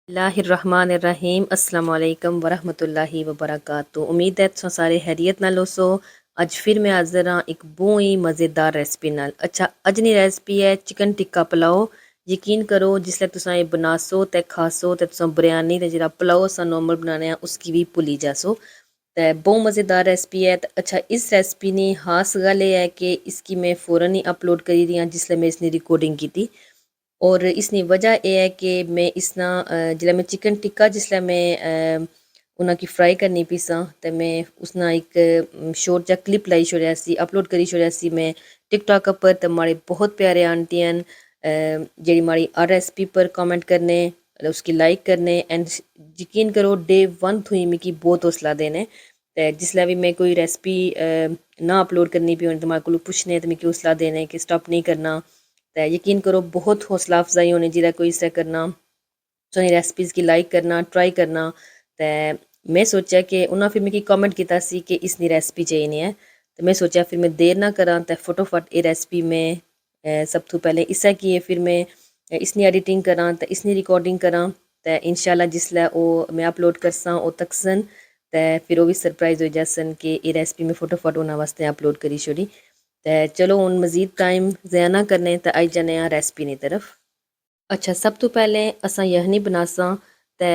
बिस्मिल्लाहिर्रहमानिर्रहीम अस्सलाम वालेकुम वरहमतुल्लाहि वबरकातुहू। उम्मीद है तुम सारे हैरियत नाल होसो। अज फिर मैं हाज़िर हाँ एक बहुत ही मज़ेदार रेसिपी नाल। अच्छा अज दी रेसिपी है चिकन टिक्का पुलाओ। यकीन करो जिसलै तुसां ये बनासो ते खासो ते तुसां बिरयानी ते जेह्ड़ा पुलाओ असां नॉर्मल बनाने उसकी भी भुल्ली जासो। ते बहुत मज़ेदार रेसिपी है। ते अच्छा इस रेसिपी दी खास गल एह् है कि इसकी मैं फ़ौरन ही अपलोड करी दी जिसलै मैं इसकी रिकॉर्डिंग की। और इसकी वजह यह है कि मैं इसना जिसलै मैं चिकन टिक्का जिसलै मैं उन्हां की फ्राई करनी पीसां ते मैं उसना एक शॉर्ट जा क्लिप लाई छोड़िया सी अपलोड करी छोड़िया सी मैं टिकटॉक पर। ते माड़े बहुत प्यारे आंटी न जेह्ड़ी माड़ी हर रेसिपी पर कमेंट करने उसकी लाइक करने एंड यकीन करो डे वन थी मिगी बहुत हौसला देने। ते जिसलै भी मैं कोई रेसिपी ना अपलोड करनी पी ते माड़े कोलू पुच्छने ते मिगी हौसला देने कि स्टॉप नहीं करना। ते यकीन करो बहुत हौसला अफजाई होनी जिल्लै कोई इसै करना तुसें रेसिपीज़ गी लाइक करना ट्राई करना। ते में सोचेआ कि उन्हां फिर मिगी कमेंट कीता सी कि इसदी रेसिपी चाहिदी है। ते में सोचेआ फिर मैं देर ना करां ते फटोफट एह् रेसिपी में सब तो पैह्लें इस्सै की फिर मैं इसनी एडिटिंग करां ते इसनी रिकॉर्डिंग करां ते इंशाल्लाह जिसलै ओह् मैं अपलोड करसां ओह् तकसन ते फिर ओह् बी सरप्राइज होई जासन कि एह् रेसिपी मैं फटोफट उन्हां वास्ते अपलोड करी छोड़ी। ते चलो हून मज़ीद टाइम ज़ाया ना करने ते आई जन्ने आं रेसिपी दी तरफ। अच्छा सब तो पैह्लें असां यखनी बनासां ते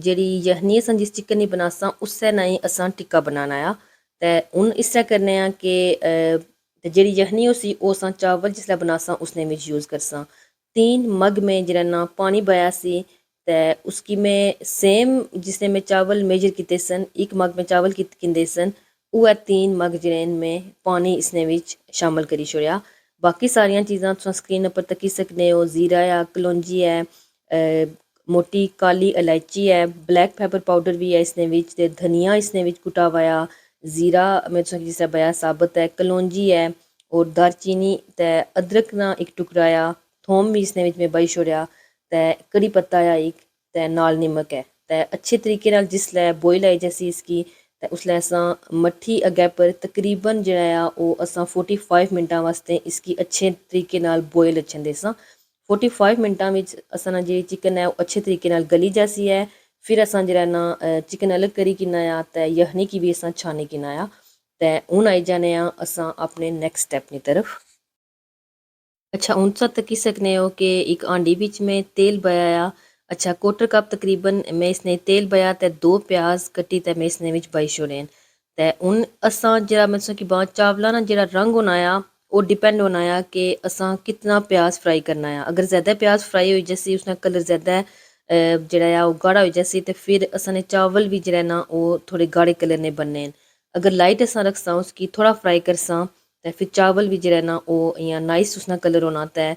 जेह्ड़ी यखनी असां जिस चिकन दी बनासां उस्सै नेही असां टिक्का बनाना आ। ते हून इस्सै करने आं कि ते जेह्ड़ी यखनी होसी ओह् असां चावल जिसलै बनासां उसने बिच यूज़ करसां। 3 मग में जेह्ड़ा ना पानी पाया सी ते उसकी में सेम जिसने में चावल मेजर कीते सन इक मग में चावल कीते सन उ'ऐ 3 मग जेह्ड़े न में पानी इसने बिच शामल करी छोड़ेआ। बाकी सारियां चीज़ां तुस स्क्रीन उप्पर तक्की सकने हो जीरा ऐ कलौंजी ऐ मोटी काली इलायची ऐ ब्लैक पेपर पाउडर भी है इसने बिच ते धनिया इसने बिच कुटा हुआ जीरा में तुसें जिसलै पाया साबत है कलौंजी है और दारचीनी ते अदरक ना इक टुकड़ा आ थोम भी इसने बिच में पाई छोड़ेआ ते कड़ी पत्ता आ इक ते नाल नमक है। ते अच्छे तरीके नाल जिसलै बोइल आई जैसी इसकी ते उसलै असां मट्ठी अग्गै पर तकरीबन जेह्ड़ा आ ओह् असां 45 मिनटां वास्ते इसकी अच्छे तरीके नाल बोइल अच्छन देसां। 45 मिनटां बिच असां जेह्ड़ी चिकन है ओह् अच्छे तरीके नाल गली जासी है। फिर असां जेह्ड़ा ना चिकन अलग करी किन्ना आ ते यखनी गी बी असां छानी किन्ना आ। ते हून आई जाने आं असां अपने नैक्सट स्टैप दी तरफ। अच्छा हून तुस तक्की सकने हो कि इक हांडी बिच में तेल पाया आ। अच्छा क्वार्टर कप तकरीबन में इसने तेल पाया ते 2 प्याज कट्टी ते में इसने बिच पाई छोड़े न। ते हून असां जेह्ड़ा में तुसें बाच चावला ना जेह्ड़ा रंग होना आ ओह् डिपेंड होना आ कि असां कितना प्याज फ्राई करना है। अगर ज़्यादा प्याज फ्राई होई जैसी उसका कलर ज़्यादा जेह्ड़ा ऐ ओह् गाढ़ा होई जैसी ते फिर असां ने चावल भी जेह्ड़ा ना ओह् थोड़े गाढ़े कलर ने बनने न। अगर लाइट असां रखसां उसकी थोड़ा फ्राई करसां ते फिर चावल भी जेह्ड़ा ना ओह् इ'यां नाइस उसना कलर होना ते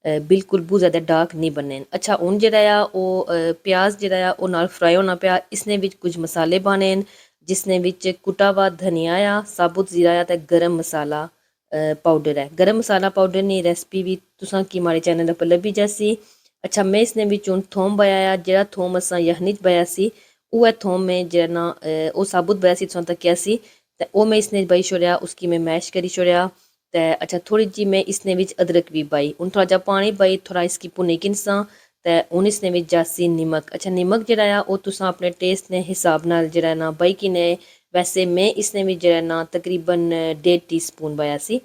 बिल्कुल बहुत ज़्यादा डार्क नहीं बनने न। अच्छा हून जेह्ड़ा आ ओह् प्याज जेह्ड़ा आ ओह् नाल फ्राई होना पिया इसने बिच कुछ मसाले पाने न जिसने बिच कुटा हुआ धनिया आ साबुत जीरा आ ते गर्म मसाला पाउडर है। गर्म मसाला पाउडर दी रेसिपी भी तुसां की हमारे चैनल उप्पर लब्भी जासी। अच्छा में इसने बिच हून थोम पाया जेह्ड़ा थोम असां यखनी च पाया सी उ'ऐ थोम में जेह्ड़ा ना ओह् साबुत पाया सी तुसां तक्केआ सी ते ओह् में इसने पाई छोड़ेआ उसकी में मैश करी छोड़ेआ। ते अच्छा थोड़ी जी में इसने बिच अदरक भी पाई हून थोड़ा जा पानी पाई थोड़ा इसकी भुन्नी किनसां ते हून इसने बिच जासी नमक। अच्छा नमक जेह्ड़ा आ ओह् तुसां अपने टेस्ट दे हिसाब नाल जेह्ड़ा ना पाई किने वैसे में इसने बिच जेह्ड़ा ना तकरीबन 1.5 टीस्पून पाया सी।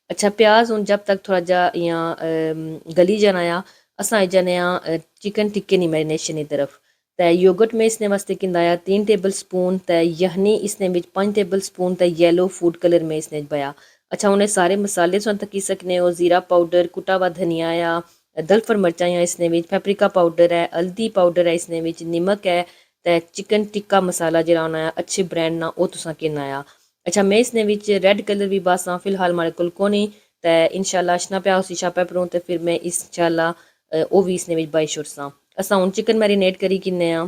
अच्छा प्याज हून जब तक थोड़ा जा इ'यां गली जाना आ असां आई जाने आं चिकन टिक्के दी मैरिनेशन की तरफ। ते योगर्ट में इसने वास्ते किंदा 3 टेबल स्पून ते यखनी इसने बिच 5 टेबल स्पून ते येलो फूड कलर में इसने पाया। अच्छा हून एह् सारे मसाले तुस तक्की सकने हो जीरा पाउडर कुटा हुआ धनिया आ दलफर मर्चां आ इसने बिच पेपरिका पाउडर है हल्दी पाउडर है इसने बिच नमक है ते चिकन टिक्का मसाला जेह्ड़ा होना है अच्छे ब्रांड ना ओह् तुसां किन्ना आ। अच्छा में इसने बिच रेड कलर भी बासां फिलहाल हमारे कोल कोनी ते इंशाल्लाह अशना प्या उसी छापै परों ते फिर में इंशाल्लाह ओह् भी इसने बिच पाई छुड़सां। असां हून चिकन मैरिनेट करी किन्ने आं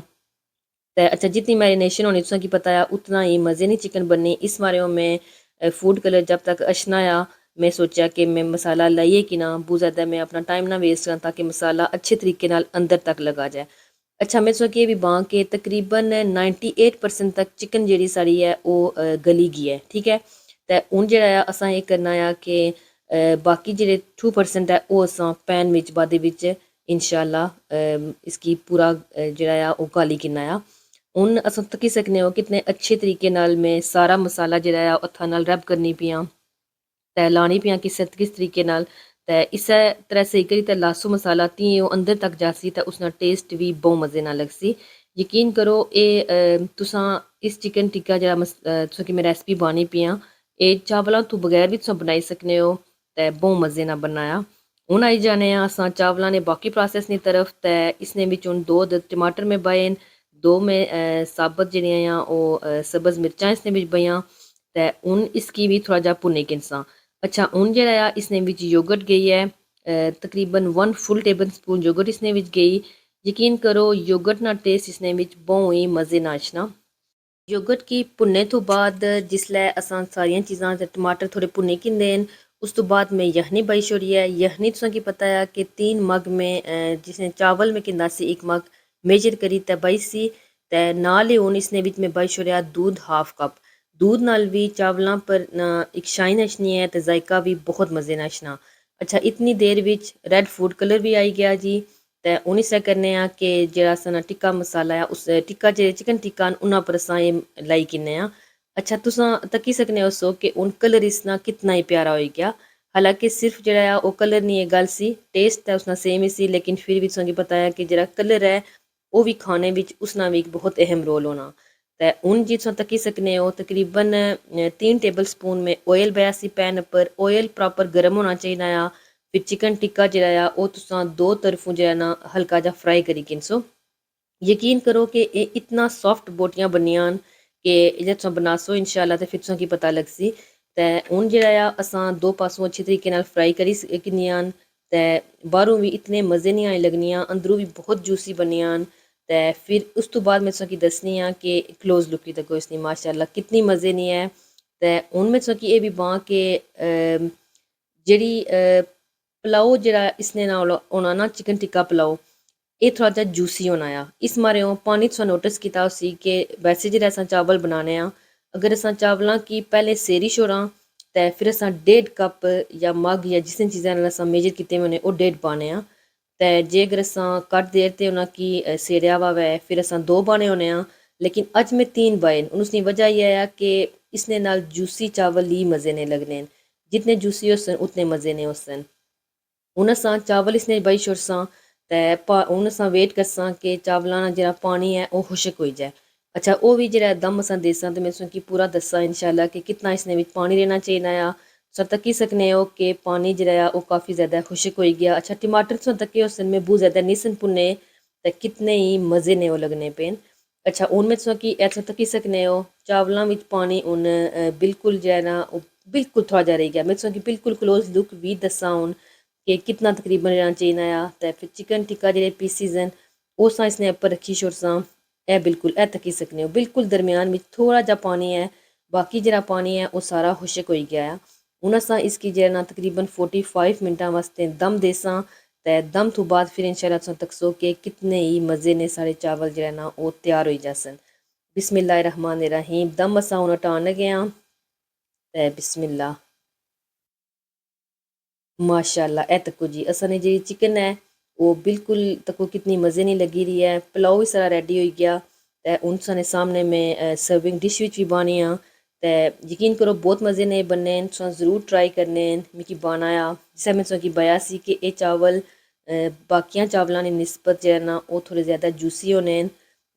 ते अच्छा जितनी मैरिनेशन होनी तुसें की पता है उतना ही मज़े नी चिकन बननी। इस बारे में फूड कलर जब तक अशना आ मैं सोचा कि मैं मसाला लाइए कि ना बहुत ज़्यादा मैं अपना टाइम ना वेस्ट करां ताकि मसाला अच्छे तरीके नाल अंदर तक लगा जाए। अच्छा मैं तुसें भी बां के तकरीबन 98% तक चिकन जेह्ड़ी साढ़ी है ओह् गली गई है ठीक है। ते हून जेह्ड़ा ऐ असां एह् करना आ कि बाकी जेह्ड़े 2% है ओह् असां पैन बिच बादे बिच इंशाल्लाह इसकी पूरा ਜਿਹੜਾ ਆ ਉਹ ਕਾਲੀ ਕਿੰਨਾ ਆ ਹੁਣ ਅਸਾਂ ਤੱਕੀ ਸਕਨੇ ਹੋ ਕਿਤਨੇ ਅੱਛੇ ਤਰੀਕੇ ਨਾਲ ਮੈਂ ਸਾਰਾ ਮਸਾਲਾ ਜਿਹੜਾ ਆ ਉਹ ਹੱਥਾਂ ਨਾਲ ਰਬ ਕਰਨੀ ਪਿਆ ਤੇ ਲਾਣੀ ਪਿਆ ਕਿਸ ਤਰੀਕੇ ਨਾਲ ਤੇ ਇਸੇ ਤਰ੍ਹਾਂ ਸਹੀ ਕਰੀ ਤੇ ਲਾਸੋ ਮਸਾਲਾ ਤੀ ਉਹ ਅੰਦਰ ਤੱਕ ਜਾਸੀ ਤਾਂ ਉਸ ਨਾਲ ਟੇਸਟ ਵੀ ਬਹੁਤ ਮਜ਼ੇ ਨਾਲ ਲੱਗਸੀ ਯਕੀਨ ਕਰੋ ਇਹ ਤੁਸਾਂ ਇਸ ਚਿਕਨ ਟਿੱਕਾ ਜਿਹੜਾ ਤੁਸਾਂ ਕਿ ਮੈਂ ਰੈਸਪੀ ਬਾਣੀ ਪਿਆ ਇਹ ਚਾਵਲਾਂ ਤੋਂ ਬਗੈਰ ਵੀ ਤੁਸਾਂ ਬਣਾਈ ਸਕਨੇ ਹੋ ਤੇ ਬਹੁਤ ਮਜ਼ੇ ਨਾਲ ਬਣਾਇਆ ਹੁਣ ਆਈ ਜਾਣੇ ਆ ਅਸਾਂ ਚਾਵਲਾਂ ਨੇ ਬਾਕੀ ਪ੍ਰੋਸੈਸ ਦੀ ਤਰਫ ਤੇ ਇਸਨੇ ਵਿੱਚ ਹੁਣ ਦੋ ਟਮਾਟਰ ਮੈਂ ਪਾਏ दो में साबत जड़ियाँ सब्ज़ मिर्चा इसने बिच पईयां ते हून इसकी भी थोड़ा जा भुन्नी किनसा अच्छा हून जेह्ड़ा इसने बिच योगर्ट गई है तकरीबन 1 फुल टेबल स्पून योगर्ट इसने बिच गई यकीन करो योगर्ट ना टेस्ट इसने बिच बहुत ही मज़े नाल आशना योगर्ट की भुन्ने तो बाद जिसलै असां सारियां चीज़ां ते टमाटर थोड़े भुन्ने किंदे न उस तो बाद में यखनी पाई छोड़ी है यखनी तुसां की पता है कि 3 मग में जिसने चावल में किंदा सी 1 मग मेजर करी ते बाई सी ते नाल ही हुन इसने विच में बाई छोड़िया दूध हाफ कप दूध नाल भी चावलों पर एक शाइन अशनी है तो जायका भी बहुत मज़े नाल अशना अच्छा इतनी देर विच रेड फूड कलर भी आई गया जी ते हून इस करने कि जेह्ड़ा साना टिक्का मसाला है उस टिक्का जे चिकन टिक्का उन्हां पर असां एह् लाई किन्ने अच्छा तुसां तक्की सकने हो सो कि हून कलर इसना कितना ही प्यारा हो गया हालांकि सिर्फ जेह्ड़ा वो कलर नहीं है गल सी टेस्ट तो उसना सेम ही सी लेकिन फिर भी तुसेंगी पता है कि जेह्ड़ा कलर है वो भी खाने विच उसना भी एक बहुत अहम रोल होना ते हून जी तुस तक्की सकने हो तकरीबन 3 टेबल स्पून में ऑयल पाया सी पैन पर ऑयल प्रॉपर गर्म होना चाहिए फिर चिकन टिक्का जेह्ड़ा वो तुसां दो तरफों जेह्ड़ा ना हल्का जा फ्राई करी किनसो यकीन करो कि ये इतना सॉफ्ट बोटियां बनियां कि जे तुसां बनासो इंशाल्लाह ते फिर तुसां की पता लगसी ते हून जेह्ड़ा असां दो पासों अच्छे तरीके नाल फ्राई करी किन्नियां ते बाहरों भी इतने मज़े नहीं आने लगनियां अंदरों भी बहुत जूसी बनियां ते फिर उस तो बाद मैं तुसें की दसनी आं कि क्लोज लुक दी तको इसनी माशाल्लाह कितनी मज़े नहीं है ते हून मैं तुसें की एह् भी बां कि जेह्ड़ी पुलाओ जेह्ड़ा इसने नाल होना ना चिकन टिक्का पुलाओ ये थोड़ा जा जूसी होना इस मारे पानी तुसें नोटिस किया उसी कि वैसे जेह्ड़े असां चावल बनाने अगर असां चावलां की पैह्ले सेरी छोड़ां ते फिर असां 1.5 कप या मग या जिस चीज़ां नाल असां मेजर कीते होने ओह् 1.5 पाने ते जे अगर असां घट्ट देर ते उ'नें की सेड़ेआ होवै फिर असां 2 पाने होने लेकिन अज में 3 पाए न उसकी वजह यह है कि इसने नाल जूसी चावल ही मज़े ने लगने जितने जूसी होसन उतने मज़े ने होसन हून असां चावल इसने बाई छोड़सां ते हून असां वेट करसां कि चावलां दा जेह्ड़ा पानी है ओह् खुश्क होई जाए अच्छा वो भी जेह्ड़ा दम असां देसां ते मैं तुसेंगी पूरा दस्सां इंशाल्लाह कि कितना इसने बिच पानी रहना चाहिए तुस तक्की सकने हो कि पानी जेह्ड़ा ओह् काफ़ी ज़्यादा खुश्क होई गया अच्छा टमाटर तुस तक्के होसन में बहुत ज़्यादा निसन भुन्ने ते कितने ही मज़े ने ओह् लगने पे अच्छा हून में तुसेंगी ऐसा तक्की सकने हो चावलां बिच पानी हून बिल्कुल जेह्ड़ा ना ओह् बिल्कुल थोड़ा जा रही गया मैं तुसेंगी बिल्कुल क्लोज लुक भी दस्सां हून कि कितना तकरीबन रहना चाहिए ते फिर चिकन टिक्का जेह्ड़े पीसीज न ओह् असां इसने उप्पर रखी छोड़सां बिल्कुल तक्की सकने हो बिल्कुल दरम्यान में थोड़ा जा पानी है बाकी जेह्ड़ा पानी है ओह् सारा खुश्क होई गया हून असां इसकी जेह्ड़ा ना तकरीबन 45 मिनटां वास्ते दम देसां ते दम तो बाद फिर इंशाल्लाह तुस तक्सो कि कितने ही मज़े ने साढ़े चावल जेह्ड़ा ना ओह् त्यार होई जासन बिस्मिल्लाहिर्रहमानिर्रहीम दम असां हून हटान लगे ते बिस्मिल्लाह माशाल्लाह तको जी असां ने जी चिकन है वो बिल्कुल तको कितनी मज़े नहीं लगी रही है पुलाओ भी सारा रेडी हो गया ते हून साने सामने में सर्विंग डिश भी बानी ते यकीन करो बहुत मज़े ने बनने तुस ज़रूर ट्राई करने मिगी बनाया जिससे मैं तुसेंगी बया सी कि एह् चावल बाकियां चावलां दी निस्बत जेह्ड़ा ना ओह् थोड़े ज़्यादा जूसी होने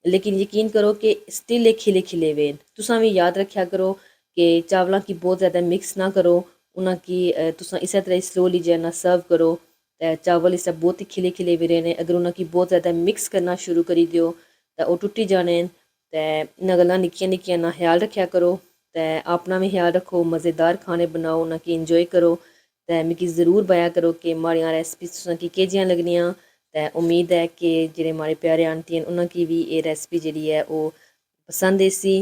लेकिन यकीन करो कि स्टिल एह् खिले खिले वे तुसां भी याद रखेआ करो कि चावलां की बहुत ज़्यादा मिक्स ना करो उन्हें की तुस इस तरह स्लोली जेह्ड़ा सर्व करो ते चावल इसदा बहुत ही खिले खिले भी रहने अगर उन्हें की बहुत ज़्यादा मिक्स करना शुरू करी दियो ते ओह् टुट्टी जाने ते इन्ना गल्लां निक्कियां निक्कियां ना ख्याल रखेआ करो ते अपना भी ख्याल रखो मज़ेदार खाने बनाओ उन्हें की इंजॉय करो ते मिगी ज़रूर बया करो कि माड़ियां रेसिपी तुसें की केह् जियां लगनियां ते उम्मीद है कि जेह्ड़े माड़े प्यारे आंटी न उन्हें की भी एह् रेसिपी जेह्ड़ी है ओह् पसंद ऐसी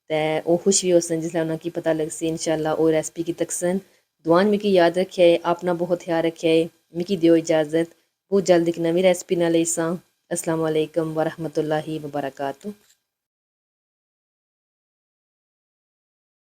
ते ओह् खुश भी होसन जिसलै उन्हें की पता लगसी इंशाल्लाह ओह् रेसिपी की तकसन दुआन मिगी याद रखेआ अपना बहुत ख्याल रखेआ मिगी दियो इजाज़त बहुत जल्द एक नवी रेसिपी नाल लेसां अस्सलाम वालेकुम वरहमतुल्लाहि वबरकातुहू